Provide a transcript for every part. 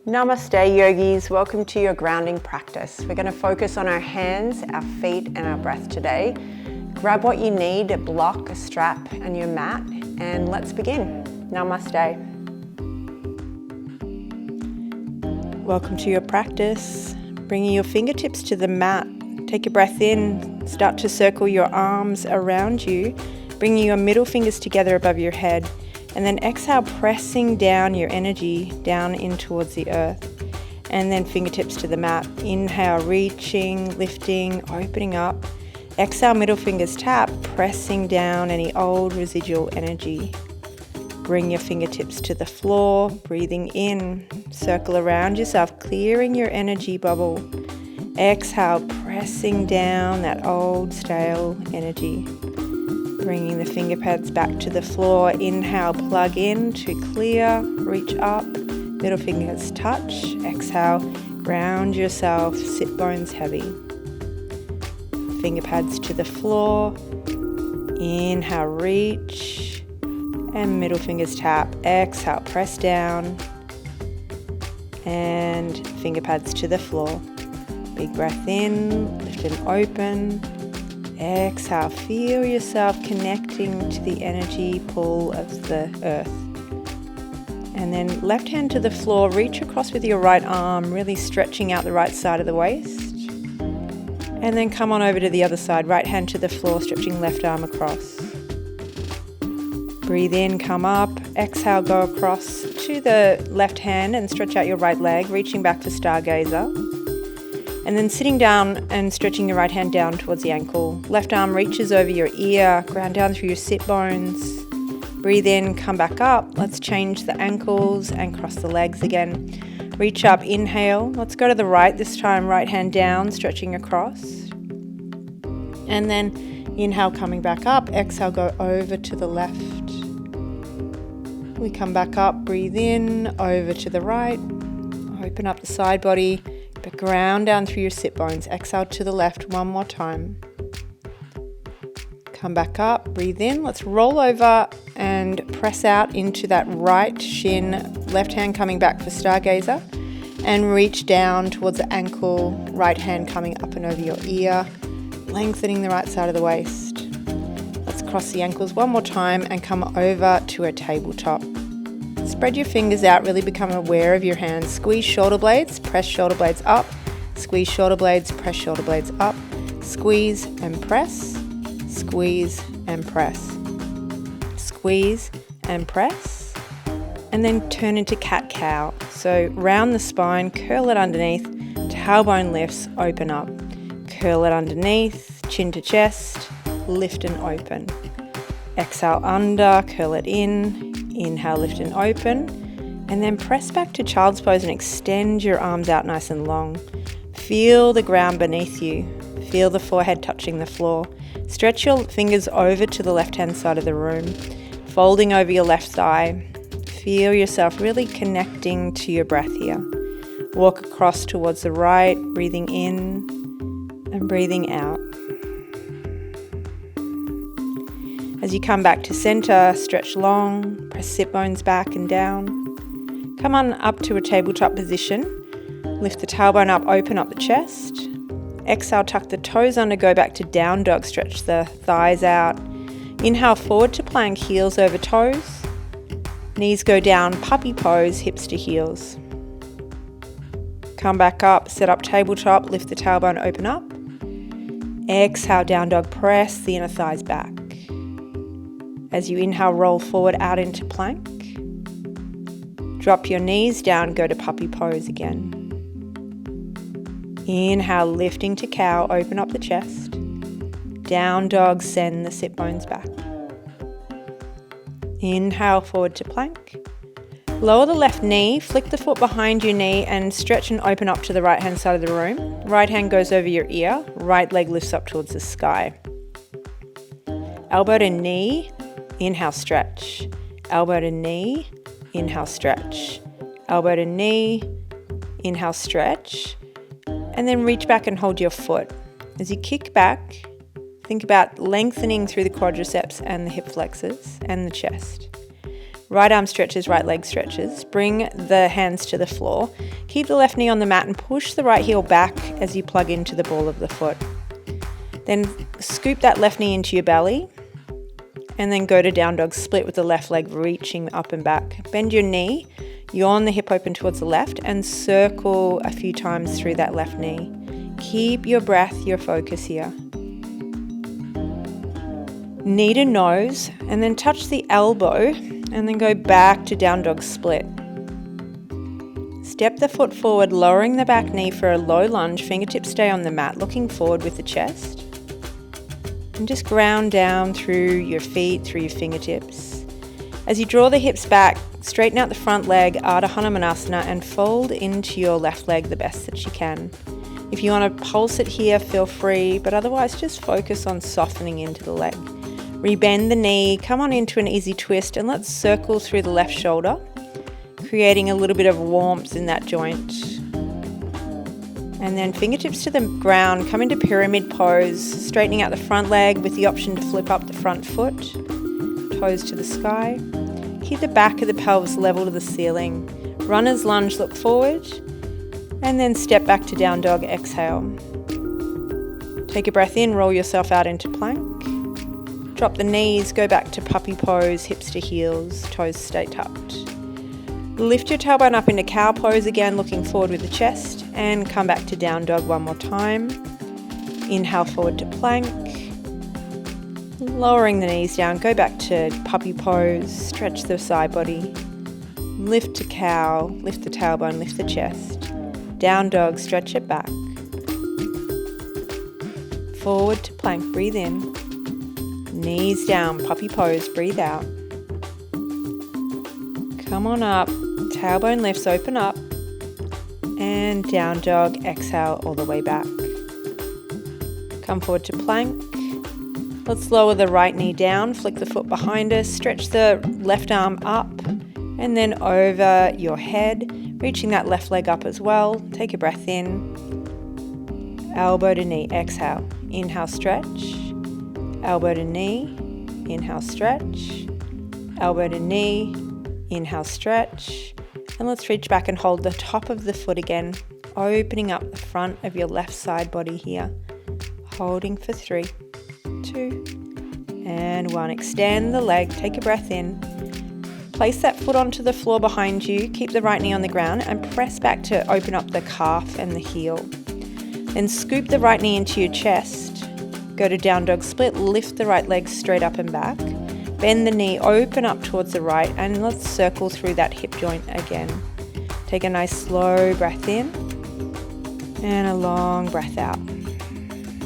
Namaste yogis, welcome to your grounding practice. We're going to focus on our hands, our feet and our breath today. Grab what you need, a block, a strap and your mat, and let's begin. Namaste. Welcome to your practice. Bringing your fingertips to the mat. Take a breath in, start to circle your arms around you, bringing your middle fingers together above your head. And then exhale, pressing down your energy down in towards the earth. And then fingertips to the mat. Inhale, reaching, lifting, opening up. Exhale, middle fingers tap, pressing down any old residual energy. Bring your fingertips to the floor, breathing in. Circle around yourself, clearing your energy bubble. Exhale, pressing down that old stale energy. Bringing the finger pads back to the floor. Inhale, plug in to clear, reach up, middle fingers touch. Exhale, ground yourself, sit bones heavy. Finger pads to the floor. Inhale, reach, and middle fingers tap. Exhale, press down, and finger pads to the floor. Big breath in, lift and open. Exhale, feel yourself connecting to the energy pull of the earth. And then left hand to the floor, reach across with your right arm, really stretching out the right side of the waist. And then come on over to the other side, right hand to the floor, stretching left arm across. Breathe in, come up. Exhale, go across to the left hand and stretch out your right leg, reaching back to stargazer. And then sitting down and stretching your right hand down towards the ankle. Left arm reaches over your ear, ground down through your sit bones. Breathe in, come back up. Let's change the ankles and cross the legs again. Reach up, inhale. Let's go to the right this time, right hand down, stretching across. And then inhale, coming back up. Exhale, go over to the left. We come back up, breathe in, over to the right. Open up the side body. But ground down through your sit bones. Exhale to the left one more time. Come back up, breathe in. Let's roll over and press out into that right shin. Left hand coming back for stargazer. And reach down towards the ankle. Right hand coming up and over your ear. Lengthening the right side of the waist. Let's cross the ankles one more time and come over to a tabletop. Spread your fingers out, really become aware of your hands. Squeeze shoulder blades, press shoulder blades up. Squeeze shoulder blades, press shoulder blades up. Squeeze and press. Squeeze and press. Squeeze and press. And then turn into cat-cow. So round the spine, curl it underneath. Tailbone lifts, open up. Curl it underneath, chin to chest, lift and open. Exhale under, curl it in. Inhale, lift and open, and then press back to child's pose and extend your arms out nice and long. Feel the ground beneath you. Feel the forehead touching the floor. Stretch your fingers over to the left-hand side of the room, folding over your left thigh. Feel yourself really connecting to your breath here. Walk across towards the right, breathing in and breathing out. As you come back to center, stretch long, press sit bones back and down. Come on up to a tabletop position. Lift the tailbone up, open up the chest. Exhale, tuck the toes under, go back to down dog, stretch the thighs out. Inhale, forward to plank, heels over toes. Knees go down, puppy pose, hips to heels. Come back up, set up tabletop, lift the tailbone, open up. Exhale, down dog, press the inner thighs back. As you inhale, roll forward out into plank. Drop your knees down, go to puppy pose again. Inhale, lifting to cow, open up the chest. Down dog, send the sit bones back. Inhale, forward to plank. Lower the left knee, flick the foot behind your knee and stretch and open up to the right hand side of the room. Right hand goes over your ear, right leg lifts up towards the sky. Elbow to knee. Inhale, stretch. Elbow to knee, inhale, stretch. Elbow to knee, inhale, stretch. And then reach back and hold your foot. As you kick back, think about lengthening through the quadriceps and the hip flexors and the chest. Right arm stretches, right leg stretches. Bring the hands to the floor. Keep the left knee on the mat and push the right heel back as you plug into the ball of the foot. Then scoop that left knee into your belly and then go to down dog split with the left leg reaching up and back. Bend your knee, yawn the hip open towards the left and circle a few times through that left knee. Keep your breath, your focus here. Knee to nose and then touch the elbow and then go back to down dog split. Step the foot forward, lowering the back knee for a low lunge. Fingertips stay on the mat, looking forward with the chest. And just ground down through your feet, through your fingertips. As you draw the hips back, straighten out the front leg, Ardha Hanumanasana, and fold into your left leg the best that you can. If you want to pulse it here, feel free, but otherwise just focus on softening into the leg. Rebend the knee, come on into an easy twist, and let's circle through the left shoulder, creating a little bit of warmth in that joint. And then fingertips to the ground, come into pyramid pose, straightening out the front leg with the option to flip up the front foot, toes to the sky. Keep the back of the pelvis level to the ceiling. Runner's lunge, look forward, and then step back to down dog, exhale. Take a breath in, roll yourself out into plank. Drop the knees, go back to puppy pose, hips to heels, toes stay tucked. Lift your tailbone up into cow pose again, looking forward with the chest, and come back to down dog one more time. Inhale forward to plank. Lowering the knees down, go back to puppy pose, stretch the side body. Lift to cow, lift the tailbone, lift the chest. Down dog, stretch it back. Forward to plank, breathe in. Knees down, puppy pose, breathe out. Come on up, tailbone lifts, open up, and down dog, exhale all the way back. Come forward to plank. Let's lower the right knee down, flick the foot behind us, stretch the left arm up, and then over your head, reaching that left leg up as well. Take a breath in, elbow to knee, exhale, inhale, stretch, elbow to knee, inhale, stretch, elbow to knee, inhale, stretch, and let's reach back and hold the top of the foot again, opening up the front of your left side body here, holding for 3, 2, and 1. Extend the leg, take a breath in, place that foot onto the floor behind you, keep the right knee on the ground and press back to open up the calf and the heel. Then scoop the right knee into your chest, go to down dog split, lift the right leg straight up and back. Bend the knee, open up towards the right, and let's circle through that hip joint again. Take a nice slow breath in and a long breath out.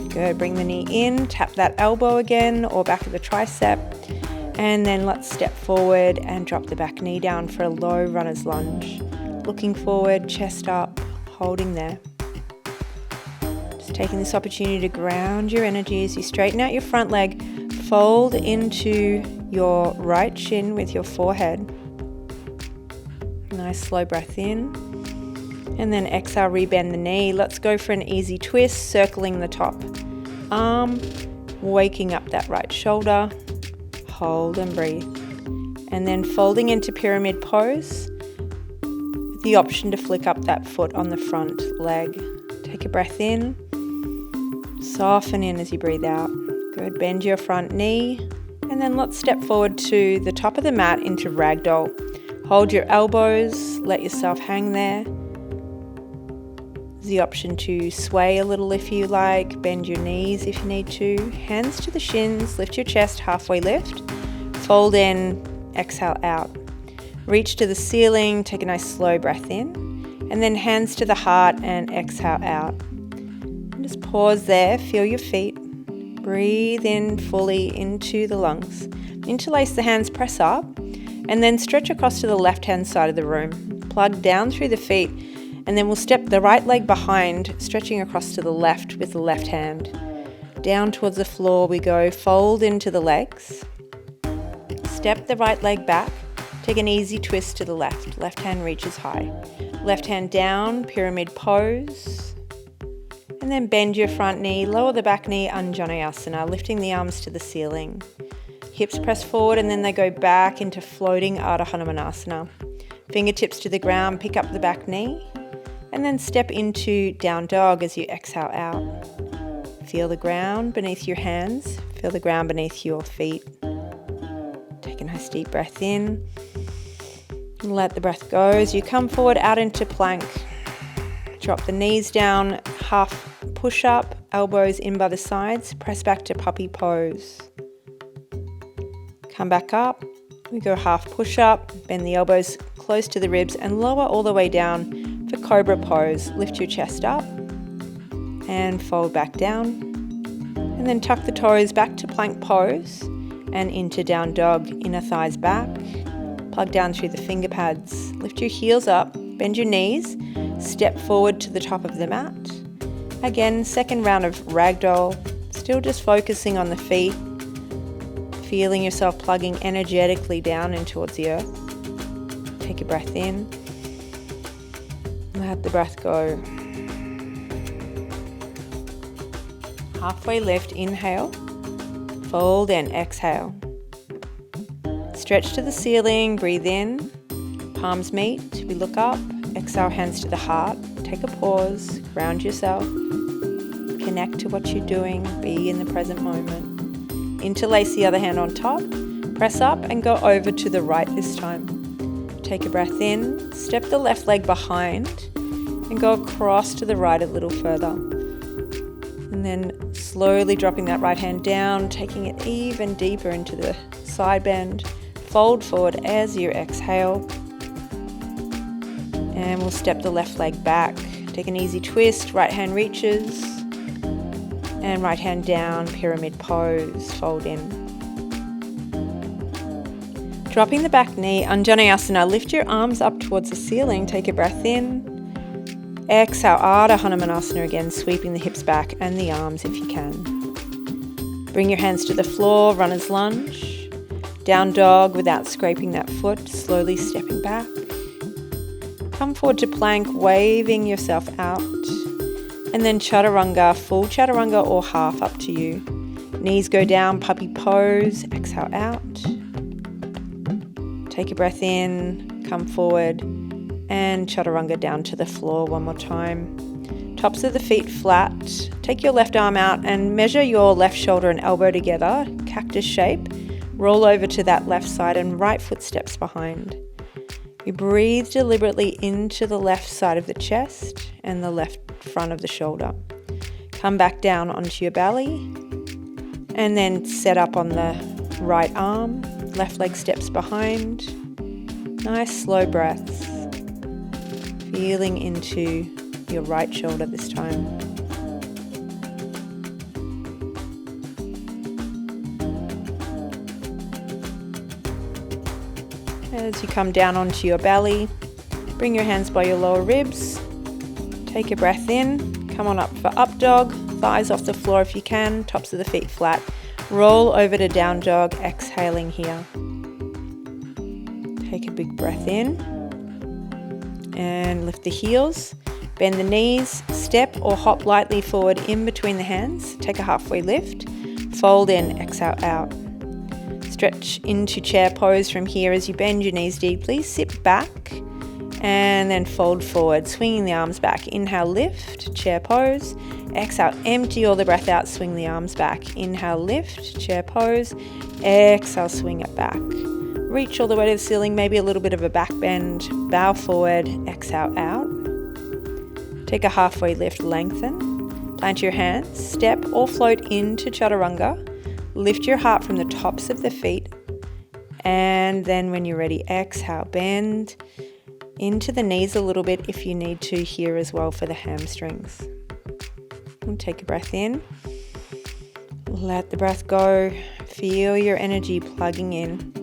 Good, bring the knee in, tap that elbow again or back of the tricep, and then let's step forward and drop the back knee down for a low runner's lunge. Looking forward, chest up, holding there. Just taking this opportunity to ground your energy as you straighten out your front leg, fold into your right shin with your forehead. Nice slow breath in. And then exhale, rebend the knee. Let's go for an easy twist, circling the top arm, waking up that right shoulder. Hold and breathe. And then folding into pyramid pose with the option to flick up that foot on the front leg. Take a breath in. Soften in as you breathe out. Good, bend your front knee, and then let's step forward to the top of the mat into ragdoll. Hold your elbows, let yourself hang there. There's the option to sway a little if you like, bend your knees if you need to. Hands to the shins, lift your chest, halfway lift. Fold in, exhale out. Reach to the ceiling, take a nice slow breath in, and then hands to the heart and exhale out. And just pause there, feel your feet. Breathe in fully into the lungs. Interlace the hands, press up, and then stretch across to the left-hand side of the room. Plug down through the feet, and then we'll step the right leg behind, stretching across to the left with the left hand. Down towards the floor we go, fold into the legs. Step the right leg back, take an easy twist to the left. Left hand reaches high. Left hand down, pyramid pose. And then bend your front knee, lower the back knee, Anjaneyasana, lifting the arms to the ceiling. Hips press forward and then they go back into floating Ardha Hanumanasana. Fingertips to the ground, pick up the back knee, and then step into down dog as you exhale out. Feel the ground beneath your hands, feel the ground beneath your feet. Take a nice deep breath in. Let the breath go as you come forward out into plank. Drop the knees down, half push up, elbows in by the sides, press back to puppy pose. Come back up, we go half push up, bend the elbows close to the ribs and lower all the way down for cobra pose. Lift your chest up and fold back down. And then tuck the toes back to plank pose and into down dog, inner thighs back. Plug down through the finger pads. Lift your heels up, bend your knees, step forward to the top of the mat. Again, second round of ragdoll, still just focusing on the feet, feeling yourself plugging energetically down in towards the earth. Take a breath in, let the breath go. Halfway lift, inhale, fold and exhale. Stretch to the ceiling, breathe in, palms meet, we look up, exhale, hands to the heart, take a pause, ground yourself, connect to what you're doing, be in the present moment. Interlace the other hand on top, press up and go over to the right this time. Take a breath in, step the left leg behind and go across to the right a little further. And then slowly dropping that right hand down, taking it even deeper into the side bend. Fold forward as you exhale. And we'll step the left leg back. Take an easy twist, right hand reaches. And right hand down, pyramid pose, fold in. Dropping the back knee, Anjaneyasana, lift your arms up towards the ceiling. Take a breath in. Exhale, Ardha Hanumanasana again, sweeping the hips back and the arms if you can. Bring your hands to the floor, runner's lunge. Down dog without scraping that foot, slowly stepping back. Come forward to plank, waving yourself out. And then chaturanga, full chaturanga or half, up to you. Knees go down, puppy pose, exhale out. Take a breath in, come forward. And chaturanga down to the floor one more time. Tops of the feet flat. Take your left arm out and measure your left shoulder and elbow together, cactus shape. Roll over to that left side and right foot steps behind. You breathe deliberately into the left side of the chest and the left front of the shoulder. Come back down onto your belly and then set up on the right arm. Left leg steps behind. Nice slow breaths. Feeling into your right shoulder this time. As you come down onto your belly, bring your hands by your lower ribs. Take a breath in. Come on up for up dog. Thighs off the floor if you can. Tops of the feet flat. Roll over to down dog, exhaling here. Take a big breath in. And lift the heels. Bend the knees. Step or hop lightly forward in between the hands. Take a halfway lift. Fold in, exhale out. Stretch into chair pose from here as you bend your knees deeply. Sit back and then fold forward, swinging the arms back. Inhale, lift, chair pose. Exhale, empty all the breath out, swing the arms back. Inhale, lift, chair pose. Exhale, swing it back. Reach all the way to the ceiling, maybe a little bit of a back bend. Bow forward, exhale out. Take a halfway lift, lengthen. Plant your hands, step or float into chaturanga. Lift your heart from the tops of the feet. And then when you're ready, exhale, bend into the knees a little bit if you need to here as well for the hamstrings. And take a breath in. Let the breath go. Feel your energy plugging in.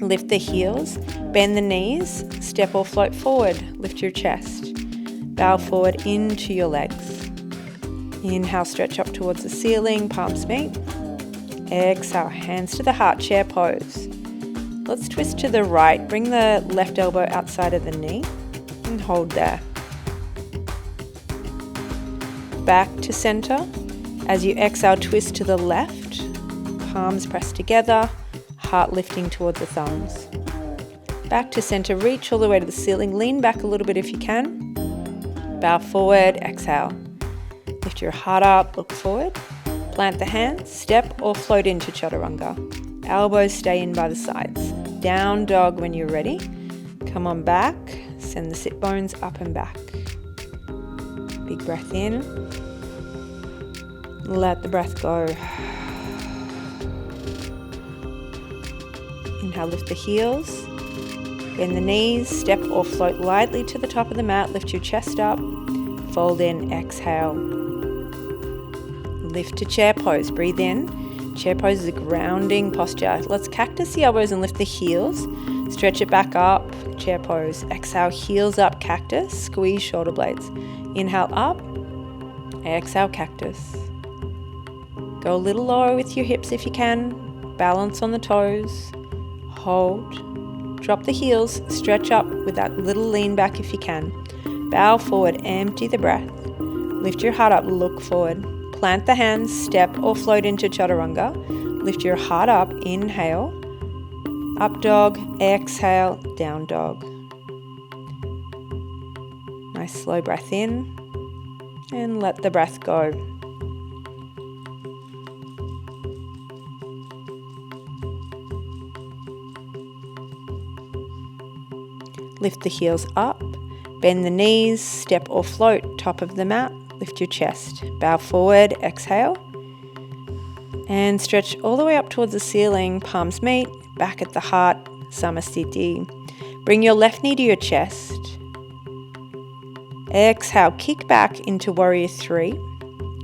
Lift the heels, bend the knees, step or float forward. Lift your chest. Bow forward into your legs. Inhale, stretch up towards the ceiling, palms meet. Exhale, hands to the heart, chair pose. Let's twist to the right. Bring the left elbow outside of the knee and hold there. Back to center. As you exhale, twist to the left. Palms press together. heart lifting towards the thumbs. Back to center, reach all the way to the ceiling, lean back a little bit if you can. Bow forward, exhale. Lift your heart up, look forward. Plant the hands, step or float into chaturanga. Elbows stay in by the sides. Down dog when you're ready. Come on back, send the sit bones up and back. Big breath in. Let the breath go. Inhale, lift the heels. Bend the knees, step or float lightly to the top of the mat. Lift your chest up. Fold in, exhale. Lift to chair pose, breathe in. Chair pose is a grounding posture. Let's cactus the elbows and lift the heels. Stretch it back up, chair pose. Exhale, heels up, cactus. Squeeze shoulder blades. Inhale up, exhale, cactus. Go a little lower with your hips if you can. Balance on the toes. Hold. Drop the heels, stretch up with that little lean back if you can. Bow forward, empty the breath. Lift your heart up, look forward. Plant the hands, step or float into chaturanga. Lift your heart up, inhale. Up dog, exhale, down dog. Nice slow breath in and let the breath go. Lift the heels up, bend the knees, step or float, top of the mat. Lift your chest, bow forward, exhale, and stretch all the way up towards the ceiling, palms meet, back at the heart, Samasthiti. Bring your left knee to your chest. Exhale, kick back into warrior three,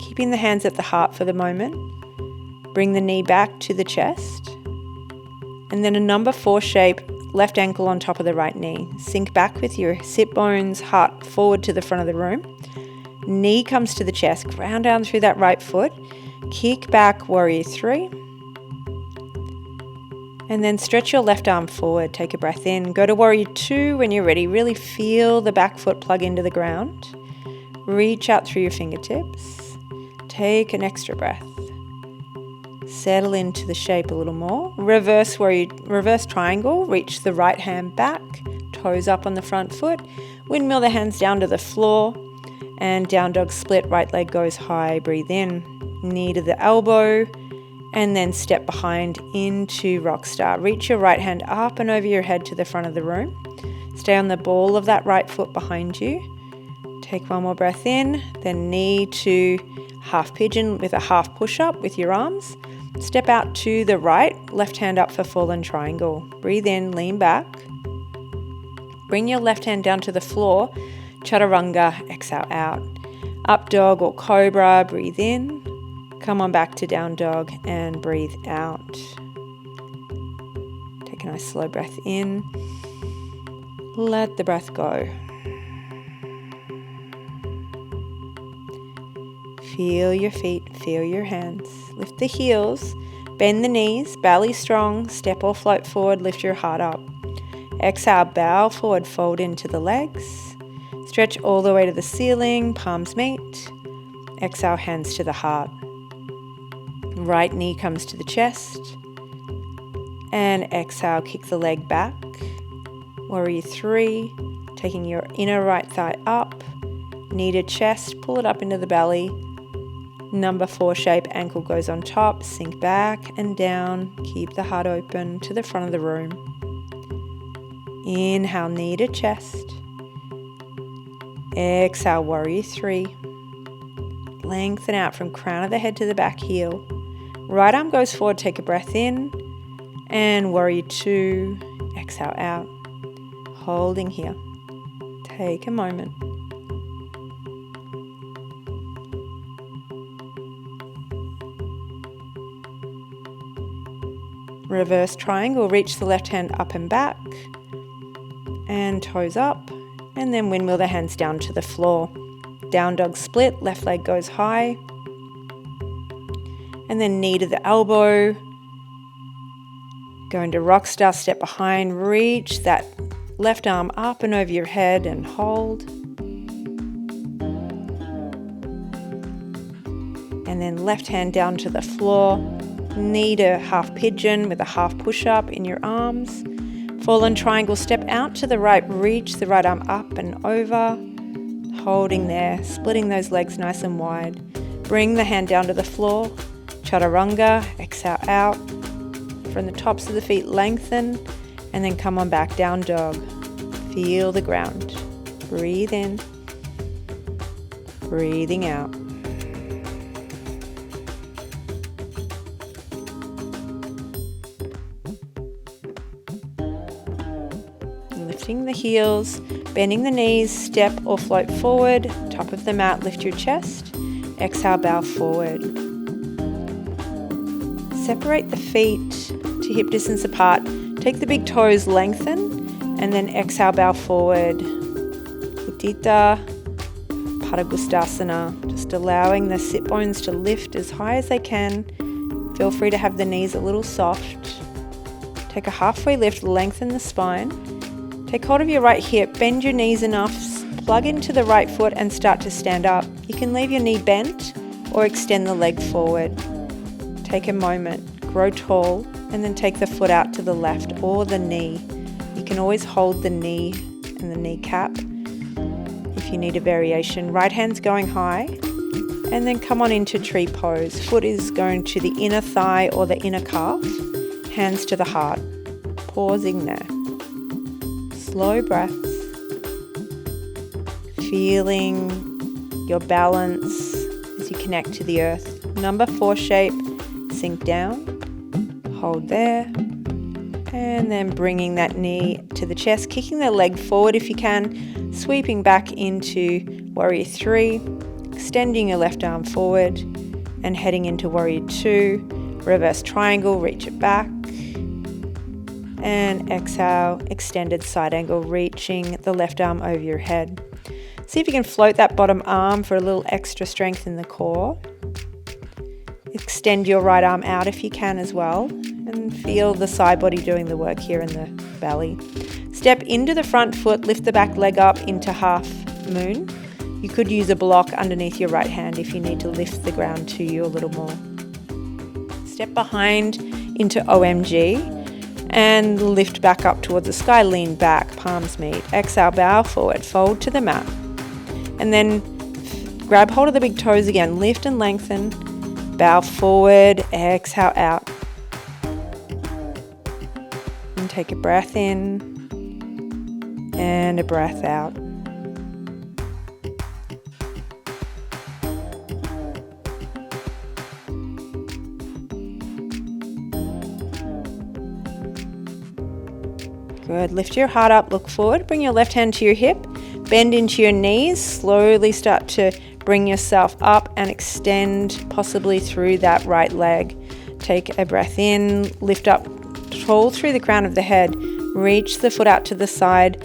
keeping the hands at the heart for the moment. Bring the knee back to the chest, and then a number 4 shape, left ankle on top of the right knee. Sink back with your sit bones, heart forward to the front of the room. Knee comes to the chest, ground down through that right foot. Kick back, warrior three. And then stretch your left arm forward, take a breath in. Go to warrior two when you're ready. Really feel the back foot plug into the ground. Reach out through your fingertips. Take an extra breath. Settle into the shape a little more. Reverse triangle. Reach the right hand back, toes up on the front foot. Windmill the hands down to the floor. And down dog split, right leg goes high. Breathe in, knee to the elbow. And then step behind into rock star. Reach your right hand up and over your head to the front of the room. Stay on the ball of that right foot behind you. Take one more breath in, then knee to half pigeon with a half push up with your arms. Step out to the right, left hand up for fallen triangle. Breathe in, lean back. Bring your left hand down to the floor. Chaturanga, exhale out. Up dog or cobra, breathe in. Come on back to down dog and breathe out. Take a nice slow breath in. Let the breath go. Feel your feet, feel your hands. Lift the heels, bend the knees, belly strong, step or float forward, lift your heart up. Exhale, bow forward, fold into the legs. Stretch all the way to the ceiling, palms meet. Exhale, hands to the heart. Right knee comes to the chest. And exhale, kick the leg back. Warrior three, taking your inner right thigh up. Knee to chest, pull it up into the belly. Number 4 shape, ankle goes on top, sink back and down. Keep the heart open to the front of the room. Inhale, knee to chest. Exhale, warrior three. Lengthen out from crown of the head to the back heel. Right arm goes forward, take a breath in. And warrior two, exhale out. Holding here. Take a moment. Reverse triangle, reach the left hand up and back. And toes up. And then windmill the hands down to the floor. Down dog split, left leg goes high. And then knee to the elbow. Go into rock star, step behind, reach that left arm up and over your head and hold. And then left hand down to the floor. Knee to half pigeon with a half push-up in your arms. Fallen triangle, step out to the right, reach the right arm up and over. Holding there, splitting those legs nice and wide. Bring the hand down to the floor. Chaturanga, exhale out. From the tops of the feet, lengthen. And then come on back, down dog. Feel the ground. Breathe in. Breathing out. Lifting the heels, bending the knees, step or float forward. Top of the mat, lift your chest. Exhale, bow forward. Separate the feet to hip distance apart. Take the big toes, lengthen, and then exhale, bow forward. Utthita Padangusthasana. Just allowing the sit bones to lift as high as they can. Feel free to have the knees a little soft. Take a halfway lift, lengthen the spine. Take hold of your right hip, bend your knees enough, plug into the right foot and start to stand up. You can leave your knee bent or extend the leg forward. Take a moment, grow tall, and then take the foot out to the left or the knee. You can always hold the knee and the kneecap if you need a variation. Right hand's going high, and then come on into tree pose. Foot is going to the inner thigh or the inner calf, hands to the heart. Pausing there. Slow breaths, feeling your balance as you connect to the earth. Number 4 shape, sink down, hold there, and then bringing that knee to the chest, kicking the leg forward if you can, sweeping back into Warrior 3, extending your left arm forward, and heading into Warrior 2, reverse triangle, reach it back. And exhale, extended side angle, reaching the left arm over your head. See if you can float that bottom arm for a little extra strength in the core. Extend your right arm out if you can as well. And feel the side body doing the work here in the belly. Step into the front foot, lift the back leg up into half moon. You could use a block underneath your right hand if you need to lift the ground to you a little more. Step behind into OMG. And lift back up towards the sky, lean back, palms meet. Exhale, bow forward, fold to the mat. And then grab hold of the big toes again, lift and lengthen, bow forward, exhale out. And take a breath in and a breath out. Good. Lift your heart up, look forward, bring your left hand to your hip, bend into your knees, slowly start to bring yourself up and extend possibly through that right leg. Take a breath in, lift up tall through the crown of the head, reach the foot out to the side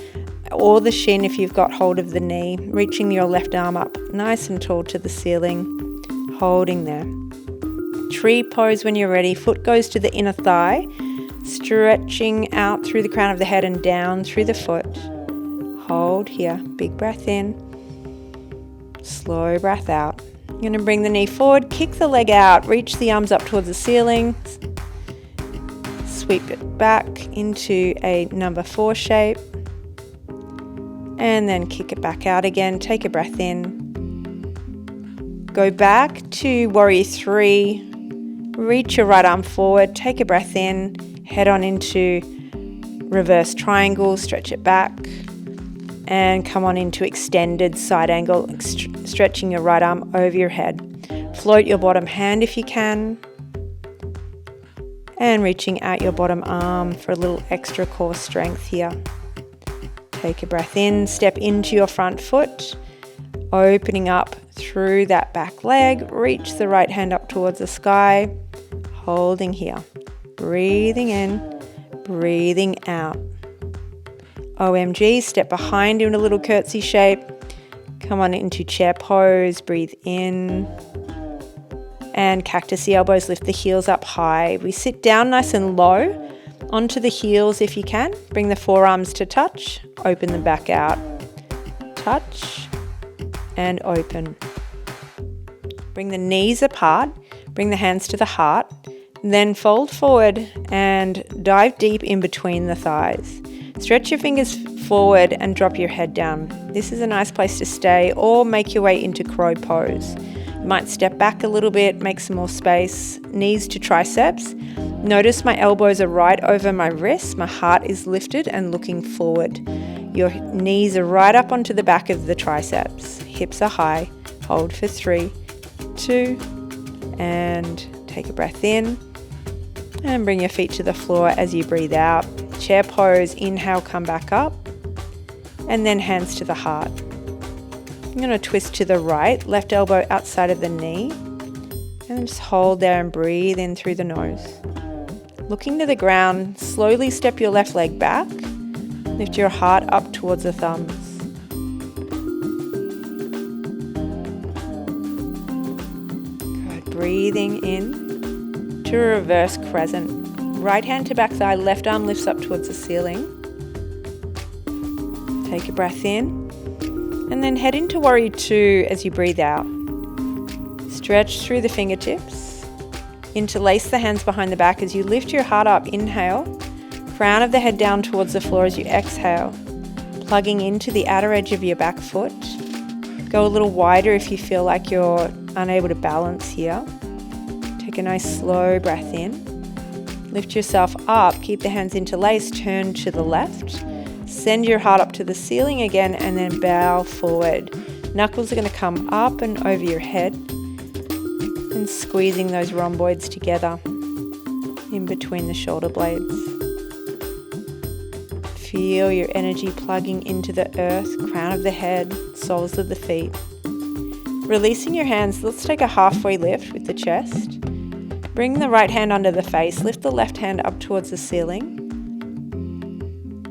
or the shin if you've got hold of the knee, reaching your left arm up nice and tall to the ceiling, holding there. Tree pose when you're ready, foot goes to the inner thigh, stretching out through the crown of the head and down through the foot. Hold here. Big breath in. Slow breath out. You're going to bring the knee forward, kick the leg out, reach the arms up towards the ceiling. Sweep it back into a number 4 shape. And then kick it back out again. Take a breath in. Go back to Warrior 3. Reach your right arm forward. Take a breath in. Head on into reverse triangle, stretch it back, and come on into extended side angle, stretching your right arm over your head. Float your bottom hand if you can, and reaching out your bottom arm for a little extra core strength here. Take a breath in, step into your front foot, opening up through that back leg, reach the right hand up towards the sky, holding here. Breathing in, breathing out. OMG, step behind in a little curtsy shape. Come on into chair pose, breathe in. And cactus the elbows, lift the heels up high. We sit down nice and low onto the heels if you can. Bring the forearms to touch, open them back out. Touch and open. Bring the knees apart, bring the hands to the heart. Then fold forward and dive deep in between the thighs. Stretch your fingers forward and drop your head down. This is a nice place to stay, or make your way into crow pose. You might step back a little bit, make some more space. Knees to triceps. Notice my elbows are right over my wrists. My heart is lifted and looking forward. Your knees are right up onto the back of the triceps. Hips are high. Hold for 3, 2, and take a breath in. And bring your feet to the floor as you breathe out. Chair pose, inhale, come back up. And then hands to the heart. I'm going to twist to the right, left elbow outside of the knee. And just hold there and breathe in through the nose. Looking to the ground, slowly step your left leg back. Lift your heart up towards the thumbs. Good. Breathing in to a reverse crescent. Right hand to back thigh, left arm lifts up towards the ceiling. Take a breath in. And then head into warrior 2 as you breathe out. Stretch through the fingertips. Interlace the hands behind the back as you lift your heart up. Inhale. Crown of the head down towards the floor as you exhale. Plugging into the outer edge of your back foot. Go a little wider if you feel like you're unable to balance here. Take a nice slow breath in. Lift yourself up. Keep the hands interlaced. Turn to the left. Send your heart up to the ceiling again and then bow forward. Knuckles are going to come up and over your head and squeezing those rhomboids together in between the shoulder blades. Feel your energy plugging into the earth, crown of the head, soles of the feet. Releasing your hands, let's take a halfway lift with the chest. Bring the right hand under the face, lift the left hand up towards the ceiling.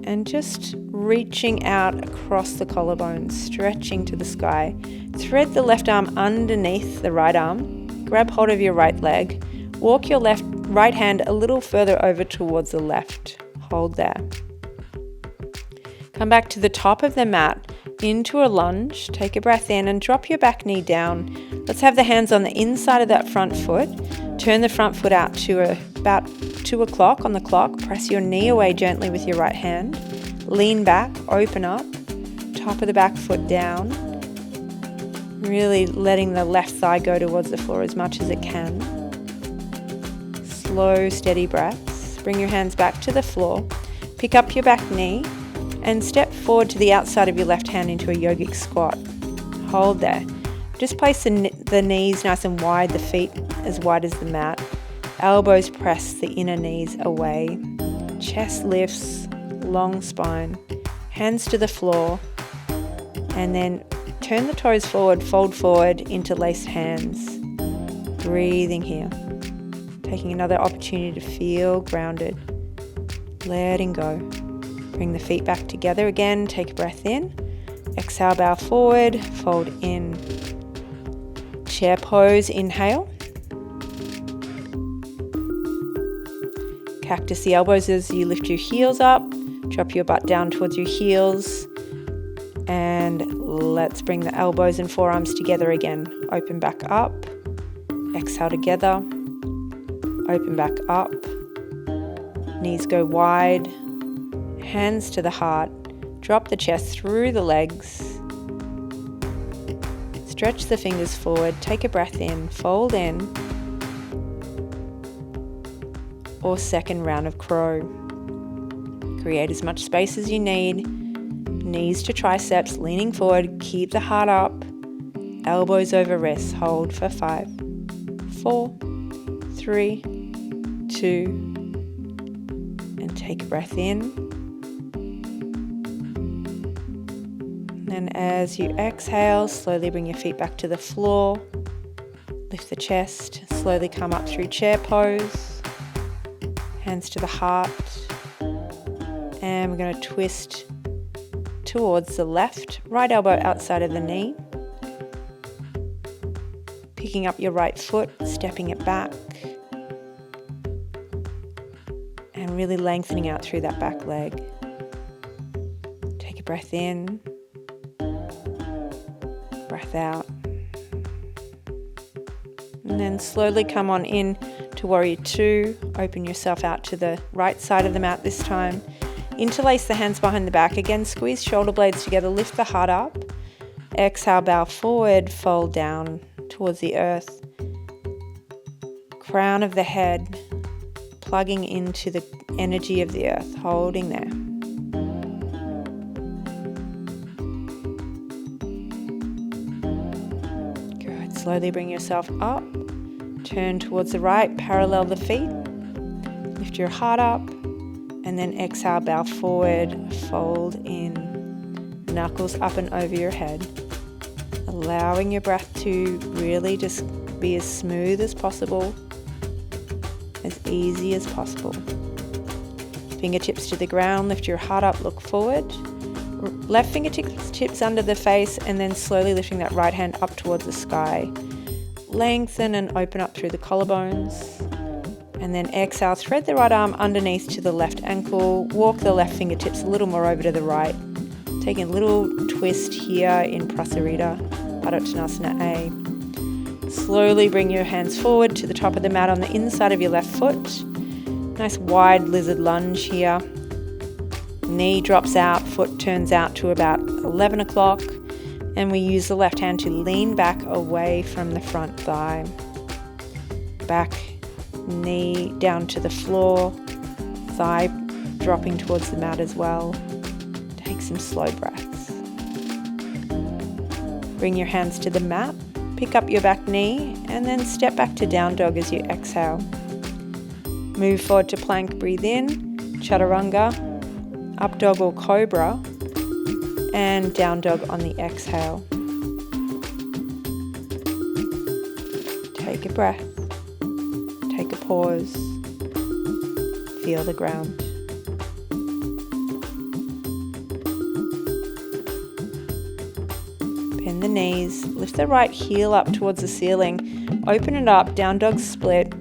And just reaching out across the collarbones, stretching to the sky. Thread the left arm underneath the right arm. Grab hold of your right leg. Walk your right hand a little further over towards the left. Hold there. Come back to the top of the mat, into a lunge. Take a breath in and drop your back knee down. Let's have the hands on the inside of that front foot. Turn the front foot out to about 2 o'clock on the clock. Press your knee away gently with your right hand. Lean back, open up, top of the back foot down. Really letting the left thigh go towards the floor as much as it can. Slow, steady breaths. Bring your hands back to the floor. Pick up your back knee and step forward to the outside of your left hand into a yogic squat. Hold there. Just place the knees nice and wide, the feet as wide as the mat. Elbows press the inner knees away. Chest lifts, long spine. Hands to the floor. And then turn the toes forward, fold forward, interlace hands. Breathing here. Taking another opportunity to feel grounded. Letting go. Bring the feet back together again. Take a breath in. Exhale, bow forward, fold in. Chair pose, inhale. Cactus the elbows as you lift your heels up. Drop your butt down towards your heels. And let's bring the elbows and forearms together again. Open back up. Exhale together. Open back up. Knees go wide. Hands to the heart. Drop the chest through the legs. Stretch the fingers forward. Take a breath in. Fold in. Or second round of crow. Create as much space as you need. Knees to triceps, leaning forward. Keep the heart up. Elbows over wrists. Hold for 5, 4, 3, 2, and take a breath in. And as you exhale, slowly bring your feet back to the floor. Lift the chest. Slowly come up through chair pose. Hands to the heart. And we're going to twist towards the left. Right elbow outside of the knee. Picking up your right foot, stepping it back. And really lengthening out through that back leg. Take a breath in. Breath out. And then slowly come on in to warrior two. Open yourself out to the right side of the mat this time. Interlace the hands behind the back. Again, squeeze shoulder blades together, lift the heart up. Exhale, bow forward, fold down towards the earth. Crown of the head, plugging into the energy of the earth, holding there. Good. Slowly bring yourself up. Turn towards the right, parallel the feet. Lift your heart up. And then exhale, bow forward, fold in. Knuckles up and over your head. Allowing your breath to really just be as smooth as possible, as easy as possible. Fingertips to the ground, lift your heart up, look forward. Left fingertips under the face, and then slowly lifting that right hand up towards the sky. Lengthen and open up through the collarbones. And then exhale, thread the right arm underneath to the left ankle. Walk the left fingertips a little more over to the right. Taking a little twist here in Prasarita, Padottanasana A. Slowly bring your hands forward to the top of the mat on the inside of your left foot. Nice wide lizard lunge here. Knee drops out, foot turns out to about 11 o'clock. And we use the left hand to lean back away from the front thigh. Back knee down to the floor, thigh dropping towards the mat as well. Take some slow breaths. Bring your hands to the mat, pick up your back knee, and then step back to down dog as you exhale. Move forward to plank, breathe in, chaturanga, up dog or cobra, and down dog on the exhale. Take a breath. Take a pause. Feel the ground. Bend the knees. Lift the right heel up towards the ceiling. Open it up, down dog split.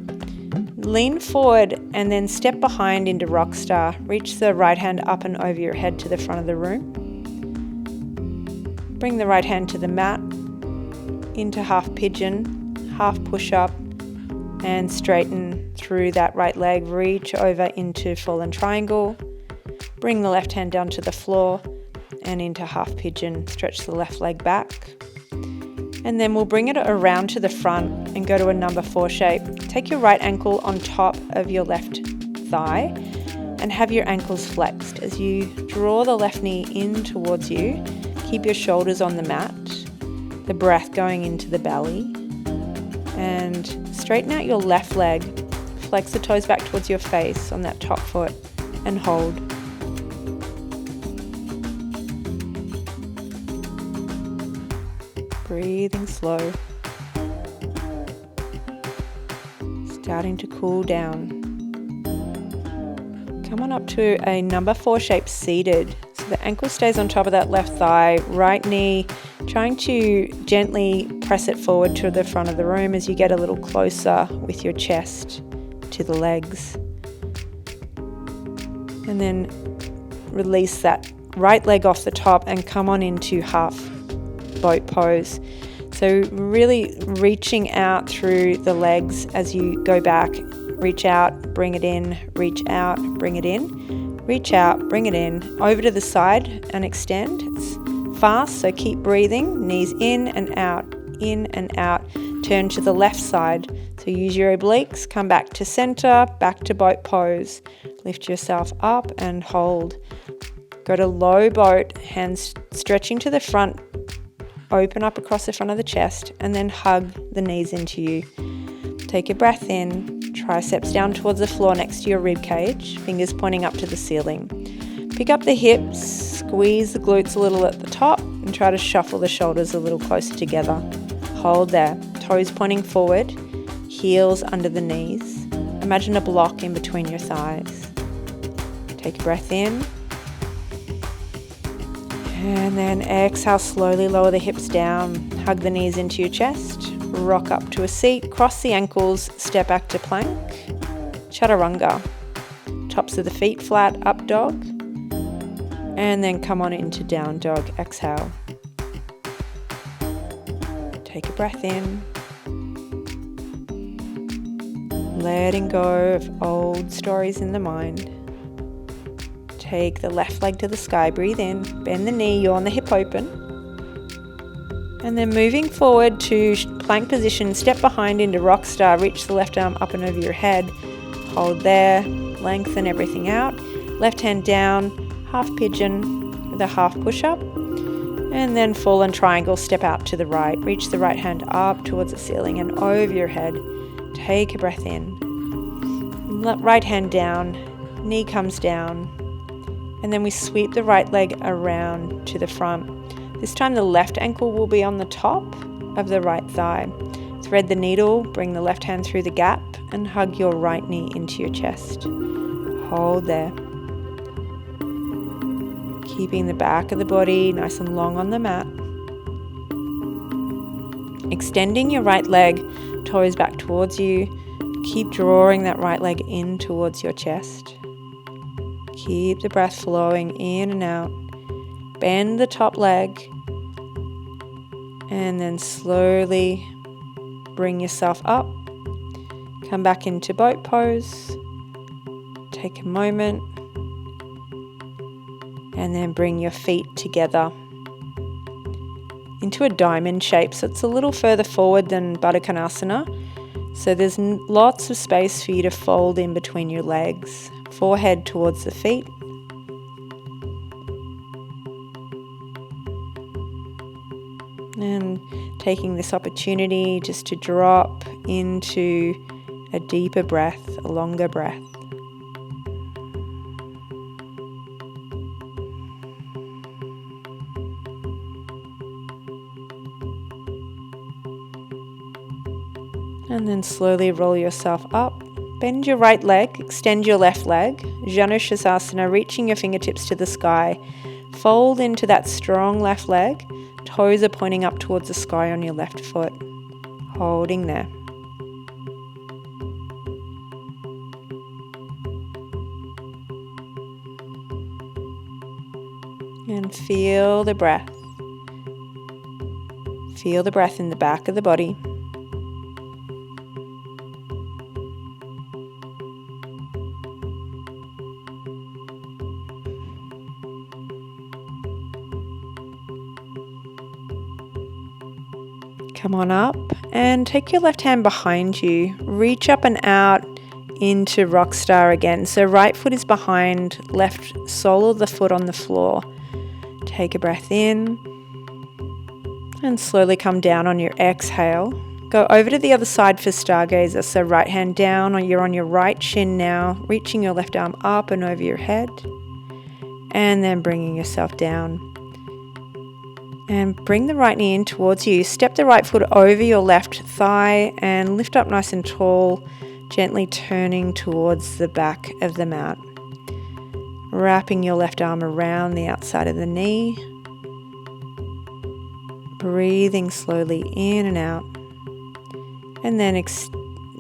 Lean forward and then step behind into rock star. Reach the right hand up and over your head to the front of the room. Bring the right hand to the mat, into half pigeon, half push up, and straighten through that right leg. Reach over into fallen triangle. Bring the left hand down to the floor and into half pigeon. Stretch the left leg back. And then we'll bring it around to the front and go to a number 4 shape. Take your right ankle on top of your left thigh and have your ankles flexed. As you draw the left knee in towards you, keep your shoulders on the mat, the breath going into the belly, and straighten out your left leg. Flex the toes back towards your face on that top foot and hold. Breathing slow. Starting to cool down. Come on up to a number 4 shape seated. So the ankle stays on top of that left thigh, right knee, trying to gently press it forward to the front of the room as you get a little closer with your chest to the legs. And then release that right leg off the top and come on into half boat pose. So really reaching out through the legs as you go back. Reach out, bring it in, reach out, bring it in, reach out, bring it in, over to the side and extend. It's fast, so keep breathing. Knees in and out, turn to the left side. So use your obliques, come back to center, back to boat pose. Lift yourself up and hold. Go to low boat, hands stretching to the front, open up across the front of the chest, and then hug the knees into you. Take a breath in, triceps down towards the floor next to your rib cage, fingers pointing up to the ceiling. Pick up the hips, squeeze the glutes a little at the top, and try to shuffle the shoulders a little closer together. Hold there, toes pointing forward, heels under the knees. Imagine a block in between your thighs. Take a breath in. And then exhale, slowly lower the hips down, hug the knees into your chest, rock up to a seat, cross the ankles, step back to plank, chaturanga, tops of the feet flat, up dog, and then come on into down dog, exhale. Take a breath in, letting go of old stories in the mind. Take the left leg to the sky, breathe in, bend the knee, yawn the hip open. And then moving forward to plank position, step behind into rock star, reach the left arm up and over your head, hold there, lengthen everything out. Left hand down, half pigeon with a half push up. And then fallen triangle, step out to the right, reach the right hand up towards the ceiling and over your head. Take a breath in. Right hand down, knee comes down. And then we sweep the right leg around to the front. This time the left ankle will be on the top of the right thigh. Thread the needle, bring the left hand through the gap and hug your right knee into your chest. Hold there. Keeping the back of the body nice and long on the mat. Extending your right leg, toes back towards you. Keep drawing that right leg in towards your chest. Keep the breath flowing in and out. Bend the top leg. And then slowly bring yourself up. Come back into boat pose. Take a moment. And then bring your feet together into a diamond shape. So it's a little further forward than Baddha Konasana. So there's lots of space for you to fold in between your legs. Forehead towards the feet. And taking this opportunity just to drop into a deeper breath, a longer breath. And then slowly roll yourself up. Bend your right leg, extend your left leg. Janushasana, reaching your fingertips to the sky. Fold into that strong left leg. Toes are pointing up towards the sky on your left foot. Holding there. And feel the breath. Feel the breath in the back of the body. Come on up and take your left hand behind you. Reach up and out into rock star again. So right foot is behind, left sole of the foot on the floor. Take a breath in and slowly come down on your exhale. Go over to the other side for stargazer. So right hand down, or you're on your right shin now, reaching your left arm up and over your head. And then bringing yourself down. And bring the right knee in towards you. Step the right foot over your left thigh and lift up nice and tall, gently turning towards the back of the mat. Wrapping your left arm around the outside of the knee. Breathing slowly in and out. And then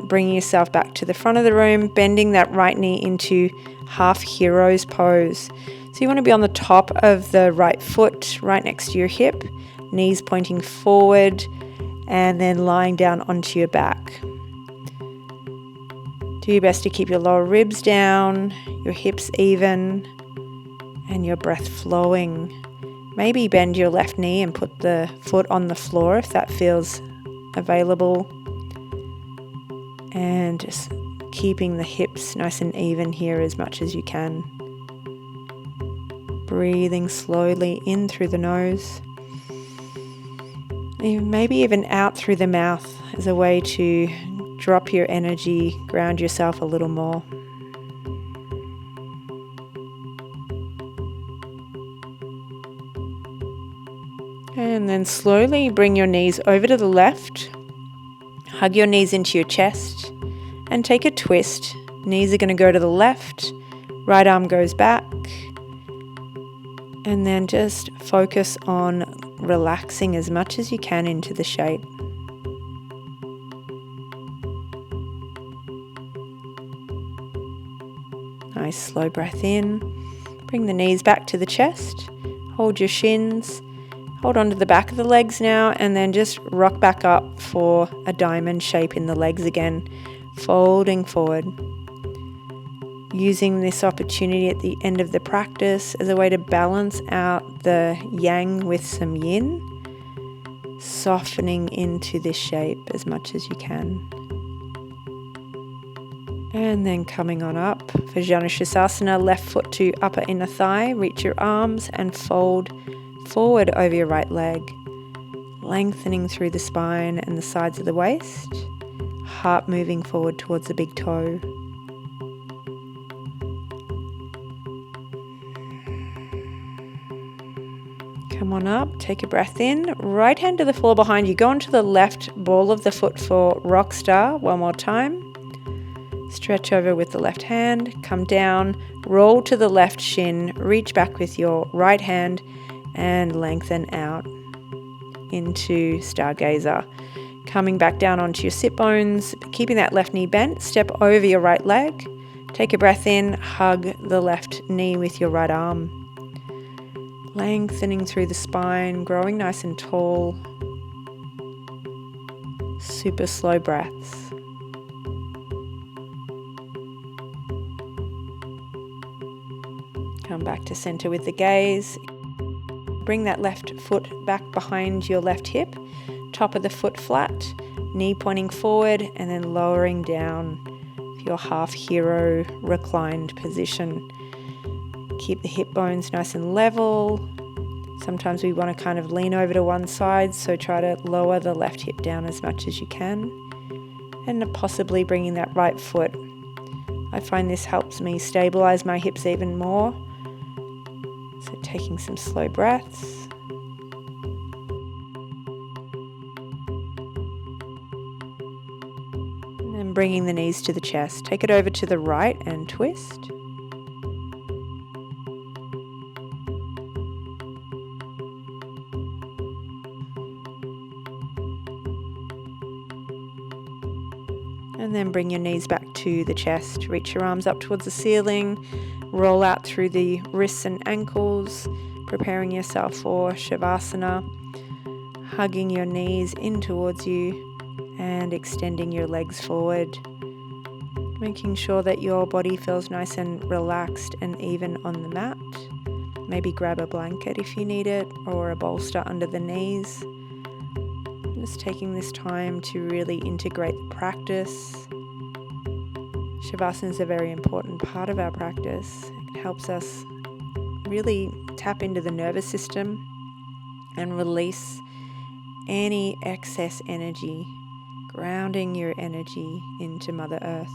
bringing yourself back to the front of the room, bending that right knee into half hero's pose. So you want to be on the top of the right foot, right next to your hip, knees pointing forward, and then lying down onto your back. Do your best to keep your lower ribs down, your hips even, and your breath flowing. Maybe bend your left knee and put the foot on the floor if that feels available. And just keeping the hips nice and even here as much as you can. Breathing slowly in through the nose. Maybe even out through the mouth as a way to drop your energy, ground yourself a little more. And then slowly bring your knees over to the left. Hug your knees into your chest and take a twist. Knees are going to go to the left, right arm goes back. And then just focus on relaxing as much as you can into the shape. Nice slow breath in. Bring the knees back to the chest. Hold your shins. Hold on to the back of the legs now and then just rock back up for a diamond shape in the legs again. folding forward. Using this opportunity at the end of the practice as a way to balance out the yang with some yin, softening into this shape as much as you can. And then coming on up for Janushirasana, left foot to upper inner thigh, reach your arms and fold forward over your right leg, lengthening through the spine and the sides of the waist, heart moving forward towards the big toe. Come on up, take a breath in, right hand to the floor behind you, go onto the left ball of the foot for rock star, one more time. Stretch over with the left hand, come down, roll to the left shin, reach back with your right hand and lengthen out into stargazer. Coming back down onto your sit bones, keeping that left knee bent, step over your right leg, take a breath in, hug the left knee with your right arm. Lengthening through the spine, growing nice and tall. Super slow breaths. Come back to center with the gaze. Bring that left foot back behind your left hip. Top of the foot flat, knee pointing forward and then lowering down for your half hero reclined position. Keep the hip bones nice and level. Sometimes we want to kind of lean over to one side, so try to lower the left hip down as much as you can. And possibly bringing that right foot. I find this helps me stabilize my hips even more. So taking some slow breaths. And then bringing the knees to the chest. Take it over to the right and twist. And then bring your knees back to the chest. Reach your arms up towards the ceiling. Roll out through the wrists and ankles, preparing yourself for Shavasana. Hugging your knees in towards you and extending your legs forward. Making sure that your body feels nice and relaxed and even on the mat. Maybe grab a blanket if you need it or a bolster under the knees. Just taking this time to really integrate the practice. Shavasana is a very important part of our practice. It helps us really tap into the nervous system and release any excess energy, grounding your energy into Mother Earth.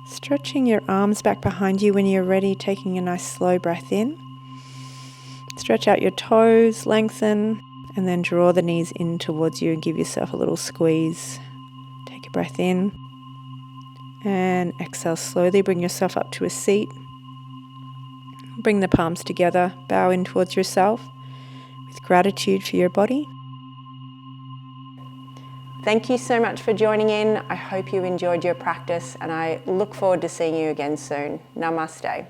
Stretching your arms back behind you when you're ready, taking a nice slow breath in. Stretch out your toes, lengthen, and then draw the knees in towards you and give yourself a little squeeze. Take a breath in and exhale slowly. Bring yourself up to a seat. Bring the palms together, bow in towards yourself with gratitude for your body. Thank you so much for joining in. I hope you enjoyed your practice and I look forward to seeing you again soon. Namaste.